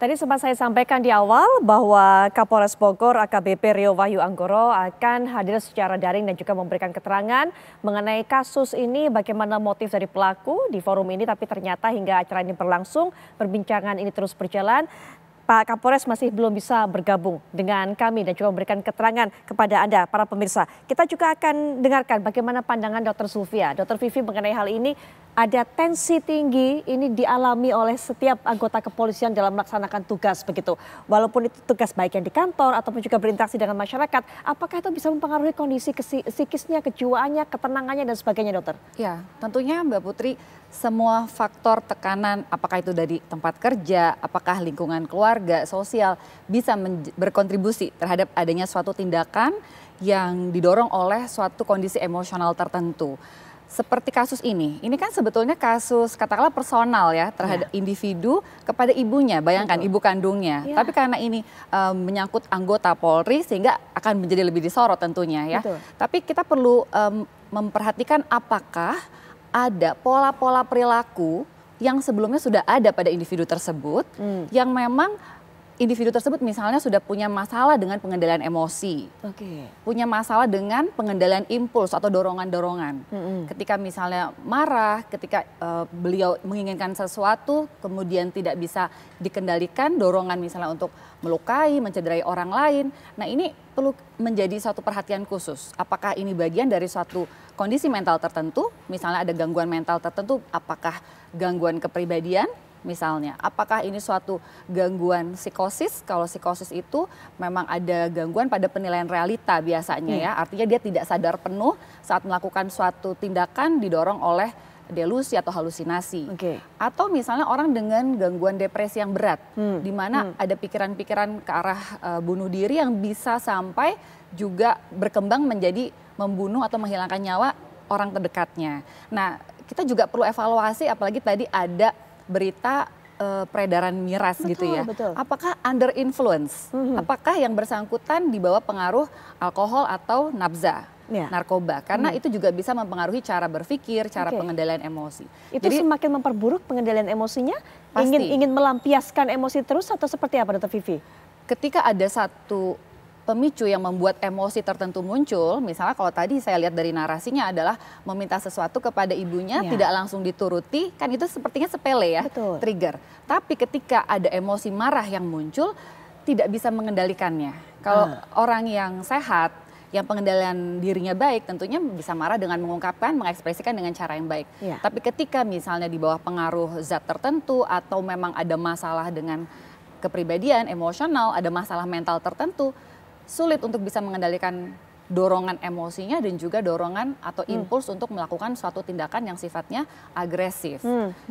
Tadi sempat saya sampaikan di awal bahwa Kapolres Bogor AKBP Rio Wahyu Anggoro akan hadir secara daring dan juga memberikan keterangan mengenai kasus ini, bagaimana motif dari pelaku di forum ini. Tapi ternyata hingga acara ini berlangsung, perbincangan ini terus berjalan. Pak Kapolres masih belum bisa bergabung dengan kami dan juga memberikan keterangan kepada Anda, para pemirsa. Kita juga akan dengarkan bagaimana pandangan Dr. Zulfia, Dr. Vivi mengenai hal ini. Ada tensi tinggi ini dialami oleh setiap anggota kepolisian dalam melaksanakan tugas begitu. Walaupun itu tugas baik yang di kantor ataupun juga berinteraksi dengan masyarakat, apakah itu bisa mempengaruhi kondisi psikisnya, kejiwaannya, ketenangannya dan sebagainya, dokter? Ya, tentunya Mbak Putri, semua faktor tekanan, apakah itu dari tempat kerja, apakah lingkungan keluarga, sosial, bisa berkontribusi terhadap adanya suatu tindakan yang didorong oleh suatu kondisi emosional tertentu. Seperti kasus ini kan sebetulnya kasus katakanlah personal ya terhadap individu kepada ibunya, bayangkan ibu kandungnya. Tapi karena ini menyangkut anggota Polri sehingga akan menjadi lebih disorot tentunya ya. Tapi kita perlu memperhatikan apakah ada pola-pola perilaku yang sebelumnya sudah ada pada individu tersebut yang memang individu tersebut misalnya sudah punya masalah dengan pengendalian emosi, punya masalah dengan pengendalian impuls atau dorongan-dorongan. Ketika misalnya marah, ketika beliau menginginkan sesuatu, kemudian tidak bisa dikendalikan, dorongan misalnya untuk melukai, mencederai orang lain. Nah ini perlu menjadi suatu perhatian khusus. Apakah ini bagian dari suatu kondisi mental tertentu, misalnya ada gangguan mental tertentu, apakah gangguan kepribadian, misalnya, apakah ini suatu gangguan psikosis? Kalau psikosis itu memang ada gangguan pada penilaian realita biasanya ya. Artinya dia tidak sadar penuh saat melakukan suatu tindakan didorong oleh delusi atau halusinasi. Atau misalnya orang dengan gangguan depresi yang berat, di mana ada pikiran-pikiran ke arah bunuh diri yang bisa sampai juga berkembang menjadi membunuh atau menghilangkan nyawa orang terdekatnya. Nah, kita juga perlu evaluasi, apalagi tadi ada berita peredaran miras gitu ya. Apakah under influence? Apakah yang bersangkutan di bawah pengaruh alkohol atau nafza, narkoba? Karena itu juga bisa mempengaruhi cara berpikir, cara pengendalian emosi. Itu jadi, semakin memperburuk pengendalian emosinya? Ingin melampiaskan emosi terus atau seperti apa, Dr. Vivi? Ketika ada satu pemicu yang membuat emosi tertentu muncul, misalnya kalau tadi saya lihat dari narasinya adalah meminta sesuatu kepada ibunya, tidak langsung dituruti, kan itu sepertinya sepele ya, trigger. Tapi ketika ada emosi marah yang muncul, tidak bisa mengendalikannya. Kalau orang yang sehat, yang pengendalian dirinya baik, tentunya bisa marah dengan mengungkapkan, mengekspresikan dengan cara yang baik. Tapi ketika misalnya di bawah pengaruh zat tertentu atau memang ada masalah dengan kepribadian, emosional, ada masalah mental tertentu, sulit untuk bisa mengendalikan dorongan emosinya dan juga dorongan atau impuls untuk melakukan suatu tindakan yang sifatnya agresif.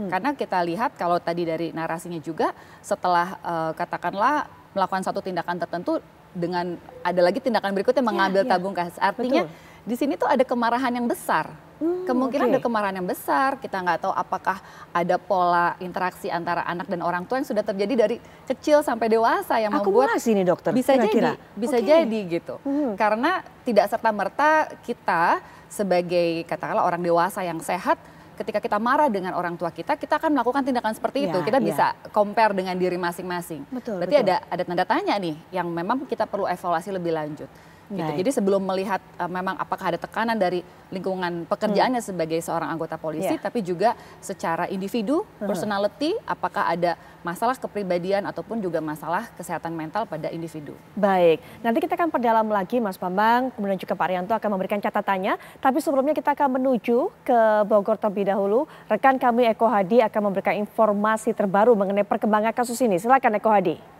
Karena kita lihat kalau tadi dari narasinya juga setelah katakanlah melakukan satu tindakan tertentu dengan ada lagi tindakan berikutnya mengambil tabung gas. Artinya di sini tuh ada kemarahan yang besar. Kemungkinan ada kemarahan yang besar, kita nggak tahu apakah ada pola interaksi antara anak dan orang tua yang sudah terjadi dari kecil sampai dewasa yang membuat akumulasi nih dokter. Bisa jadi gitu. Karena tidak serta-merta kita sebagai katakanlah orang dewasa yang sehat, ketika kita marah dengan orang tua kita akan melakukan tindakan seperti itu. Kita bisa compare dengan diri masing-masing. Berarti ada tanda tanya nih yang memang kita perlu evaluasi lebih lanjut. Gitu. Jadi sebelum melihat memang apakah ada tekanan dari lingkungan pekerjaannya sebagai seorang anggota polisi, tapi juga secara individu, personality, apakah ada masalah kepribadian ataupun juga masalah kesehatan mental pada individu. Baik, nanti kita akan perdalam lagi Mas Bambang, kemudian juga Pak Rianto akan memberikan catatannya. Tapi sebelumnya kita akan menuju ke Bogor terlebih dahulu. Rekan kami Eko Hadi akan memberikan informasi terbaru mengenai perkembangan kasus ini. Silakan Eko Hadi.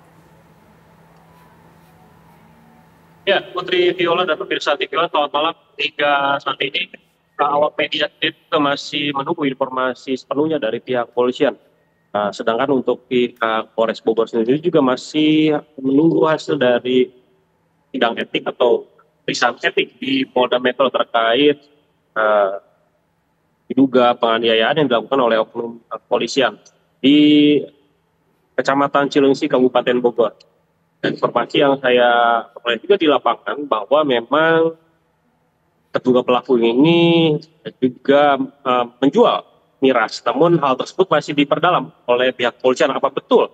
Ya, Putri Viola dan pemirsa TV One, selamat malam. Hingga saat ini, awak media itu masih menunggu informasi sepenuhnya dari pihak polisian. Sedangkan untuk pihak Polres Bogor sendiri juga masih menunggu hasil dari sidang etik atau pemeriksaan etik di Polda Metro terkait diduga penganiayaan yang dilakukan oleh oknum kepolisian di Kecamatan Cilengsi, Kabupaten Bogor. Dan informasi yang saya peroleh juga di lapangan bahwa memang terduga pelaku ini juga menjual miras. Namun hal tersebut masih diperdalam oleh pihak kepolisian. Apa betul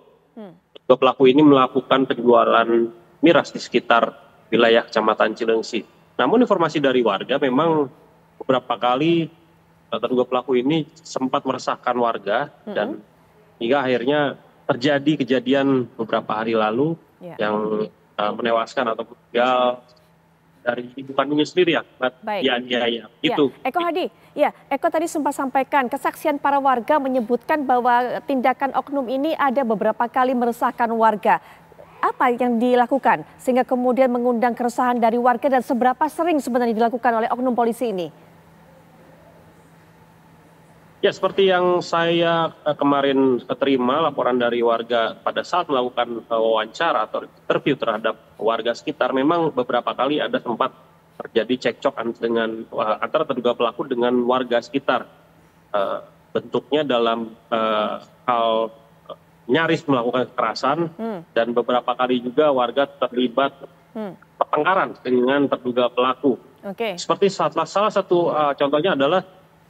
dua pelaku ini melakukan penjualan miras di sekitar wilayah Kecamatan Cilengsi. Namun informasi dari warga memang beberapa kali terduga pelaku ini sempat meresahkan warga dan hingga akhirnya terjadi kejadian beberapa hari lalu yang menewaskan atau meninggal dari ibu kandungnya sendiri ya, dianiaya. Itu. Eko Hadi, Eko tadi sempat sampaikan kesaksian para warga menyebutkan bahwa tindakan oknum ini ada beberapa kali meresahkan warga. Apa yang dilakukan sehingga kemudian mengundang keresahan dari warga dan seberapa sering sebenarnya dilakukan oleh oknum polisi ini? Ya, seperti yang saya kemarin terima laporan dari warga pada saat melakukan wawancara atau interview terhadap warga sekitar, memang beberapa kali ada sempat terjadi cekcok dengan antara terduga pelaku dengan warga sekitar. Bentuknya dalam hal nyaris melakukan kekerasan dan beberapa kali juga warga terlibat pertengkaran dengan terduga pelaku. Seperti salah satu contohnya adalah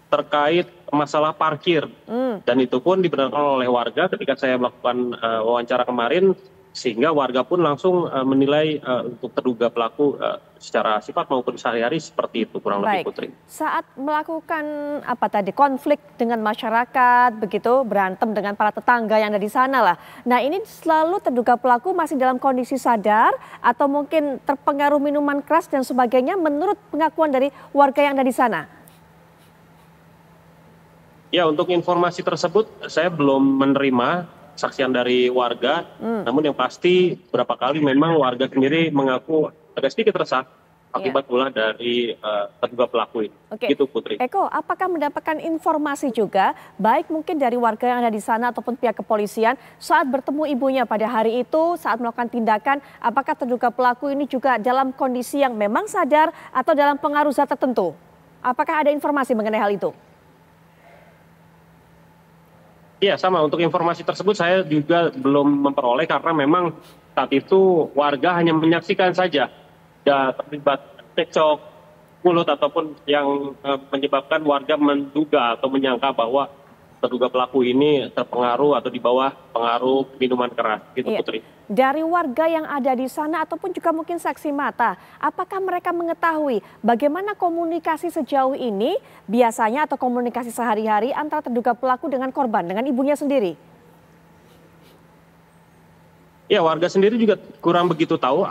terkait masalah parkir dan itu pun dibenarkan oleh warga ketika saya melakukan wawancara kemarin, sehingga warga pun langsung menilai untuk terduga pelaku secara sifat maupun sehari-hari seperti itu kurang lebih, Putri. Saat melakukan konflik dengan masyarakat begitu, berantem dengan para tetangga yang ada di sana lah. Nah, ini selalu terduga pelaku masih dalam kondisi sadar atau mungkin terpengaruh minuman keras dan sebagainya menurut pengakuan dari warga yang ada di sana? Ya, untuk informasi tersebut saya belum menerima kesaksian dari warga, namun yang pasti beberapa kali memang warga sendiri mengaku agak sedikit resah akibat pula dari terduga pelaku ini. Gitu, Putri. Eko, apakah mendapatkan informasi juga, baik mungkin dari warga yang ada di sana ataupun pihak kepolisian, saat bertemu ibunya pada hari itu, saat melakukan tindakan, apakah terduga pelaku ini juga dalam kondisi yang memang sadar atau dalam pengaruh zat tertentu? Apakah ada informasi mengenai hal itu? Iya, sama. Untuk informasi tersebut saya juga belum memperoleh karena memang saat itu warga hanya menyaksikan saja. Ya, terlibat cekcok mulut ataupun yang menyebabkan warga menduga atau menyangka bahwa terduga pelaku ini terpengaruh atau di bawah pengaruh minuman keras. Gitu, Putri. Dari warga yang ada di sana ataupun juga mungkin saksi mata, apakah mereka mengetahui bagaimana komunikasi sejauh ini biasanya atau komunikasi sehari-hari antara terduga pelaku dengan korban, dengan ibunya sendiri? Ya, warga sendiri juga kurang begitu tahu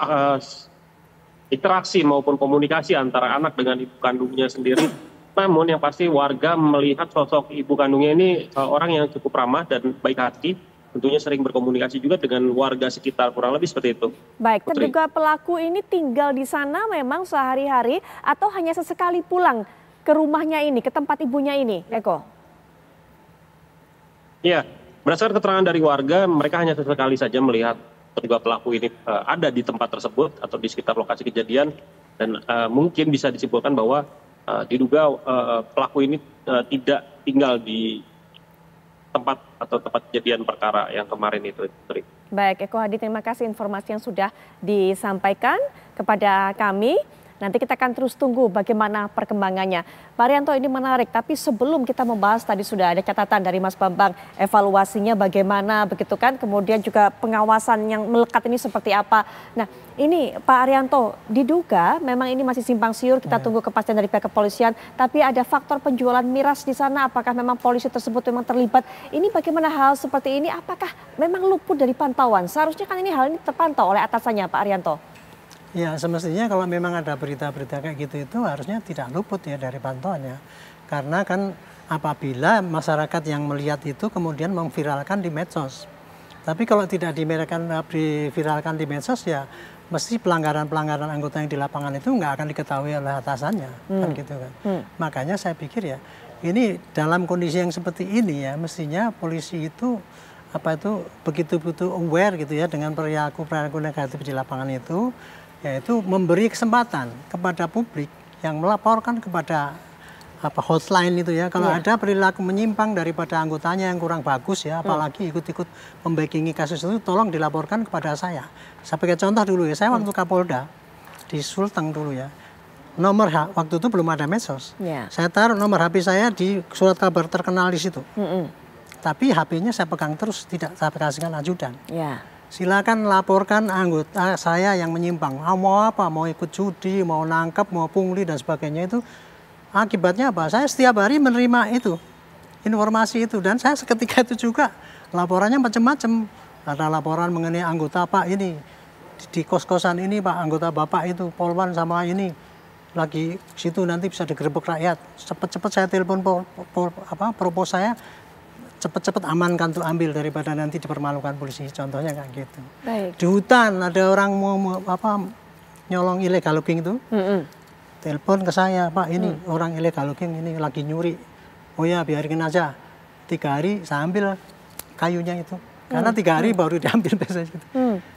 interaksi maupun komunikasi antara anak dengan ibu kandungnya sendiri. Namun yang pasti warga melihat sosok ibu kandungnya ini orang yang cukup ramah dan baik hati. Tentunya sering berkomunikasi juga dengan warga sekitar, kurang lebih seperti itu. Baik, terduga pelaku ini tinggal di sana memang sehari-hari atau hanya sesekali pulang ke rumahnya ini, ke tempat ibunya ini, Eko? Iya, berdasarkan keterangan dari warga, mereka hanya sesekali saja melihat terduga pelaku ini ada di tempat tersebut atau di sekitar lokasi kejadian, dan mungkin bisa disimpulkan bahwa diduga pelaku ini tidak tinggal di tempat atau tempat kejadian perkara yang kemarin itu. Baik, Eko Hadi, terima kasih informasi yang sudah disampaikan kepada kami. Nanti kita akan terus tunggu bagaimana perkembangannya. Pak Arianto, ini menarik, tapi sebelum kita membahas tadi sudah ada catatan dari Mas Bambang, evaluasinya bagaimana begitu kan, kemudian juga pengawasan yang melekat ini seperti apa. Nah, ini Pak Arianto, diduga memang ini masih simpang siur, kita tunggu kepastian dari pihak kepolisian, tapi ada faktor penjualan miras di sana, apakah memang polisi tersebut memang terlibat? Ini bagaimana hal seperti ini, apakah memang luput dari pantauan? Seharusnya kan ini hal ini terpantau oleh atasannya, Pak Arianto. Ya, semestinya kalau memang ada berita-berita kayak gitu itu harusnya tidak luput ya dari pantauannya. Karena kan apabila masyarakat yang melihat itu kemudian memviralkan di medsos. Tapi kalau tidak diviralkan di medsos ya mesti pelanggaran-pelanggaran anggota yang di lapangan itu nggak akan diketahui oleh atasannya. Kan gitu kan. Makanya saya pikir ya ini dalam kondisi yang seperti ini ya mestinya polisi itu begitu-begitu aware gitu ya dengan perilaku negatif di lapangan itu, yaitu memberi kesempatan kepada publik yang melaporkan kepada hotline itu ya, kalau ada perilaku menyimpang daripada anggotanya yang kurang bagus ya, apalagi ikut-ikut membackingi kasus itu, tolong dilaporkan kepada saya. Saya pakai contoh dulu ya, saya waktu Kapolda di Sulteng dulu ya, nomor waktu itu belum ada medsos, saya taruh nomor HP saya di surat kabar terkenal di situ. Tapi HP-nya saya pegang terus, tidak saya kasihkan ajudan. silakan laporkan anggota saya yang menyimpang. Mau apa? Mau ikut judi, mau nangkep, mau pungli dan sebagainya itu. Akibatnya apa? Saya setiap hari menerima itu, informasi itu. Dan saya seketika itu juga laporannya macam-macam. Ada laporan mengenai anggota Pak ini, di kos-kosan ini Pak, anggota Bapak itu, Polwan sama ini, lagi situ nanti bisa digerebek rakyat. Cepet-cepet saya telepon propos saya, cepet-cepet amankan tuh, ambil daripada nanti dipermalukan polisi, contohnya kayak gitu. Baik. Di hutan ada orang mau nyolong illegal logging itu, telepon ke saya, Pak ini orang illegal logging ini lagi nyuri. Oh ya biarin aja, 3 hari saya ambil kayunya itu, karena 3 hari baru diambil biasanya gitu.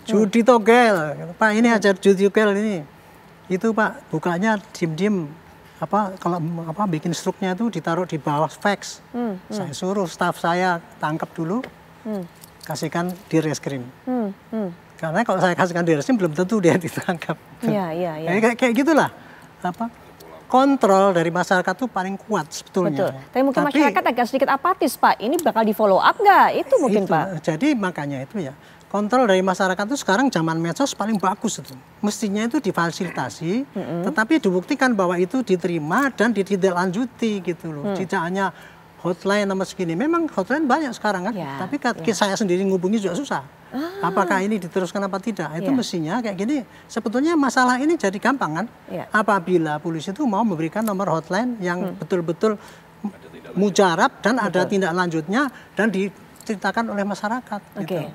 Judi togel, Pak ini aja judi togel ini, itu Pak bukanya diem-diem. Kalau bikin struknya itu ditaruh di bawah fax. Saya suruh staf saya tangkap dulu, kasihkan di reskrim. Karena kalau saya kasihkan di reskrim belum tentu dia ditangkap. Iya. Kayak gitulah. Kontrol dari masyarakat itu paling kuat Betul. sebetulnya. Tapi mungkin masyarakat agak sedikit apatis, Pak. Ini bakal di follow up nggak? Itu mungkin Pak. Jadi makanya itu ya. Kontrol dari masyarakat itu sekarang zaman medsos paling bagus itu. Mestinya itu difasilitasi, tetapi dibuktikan bahwa itu diterima dan ditindaklanjuti gitu loh. Tidak hanya hotline nomor segini. Memang hotline banyak sekarang kan, tapi saya sendiri ngubungi juga susah. Apakah ini diteruskan apa tidak? Itu mestinya kayak gini. Sebetulnya masalah ini jadi gampang kan? Apabila polisi itu mau memberikan nomor hotline yang betul-betul mujarab dan ada tindak lanjutnya dan diceritakan oleh masyarakat.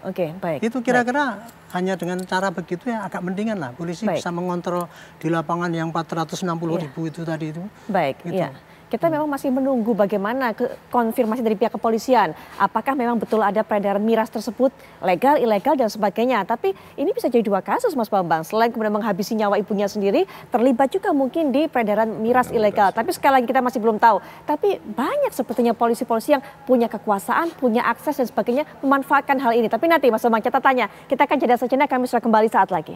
Oke, baik. Itu kira-kira hanya dengan cara begitu ya agak mendingan lah. Polisi bisa mengontrol di lapangan yang 460.000 itu tadi itu. Baik, gitu. Kita memang masih menunggu bagaimana konfirmasi dari pihak kepolisian. Apakah memang betul ada peredaran miras tersebut legal, ilegal dan sebagainya. Tapi ini bisa jadi 2 kasus Mas Bambang. Selain kemudian menghabisi nyawa ibunya sendiri, terlibat juga mungkin di peredaran miras ilegal. Tapi sekali lagi kita masih belum tahu. Tapi banyak sepertinya polisi-polisi yang punya kekuasaan, punya akses dan sebagainya memanfaatkan hal ini. Tapi nanti Mas Bambang catatannya, kita akan jeda sejenak, kami sudah kembali saat lagi.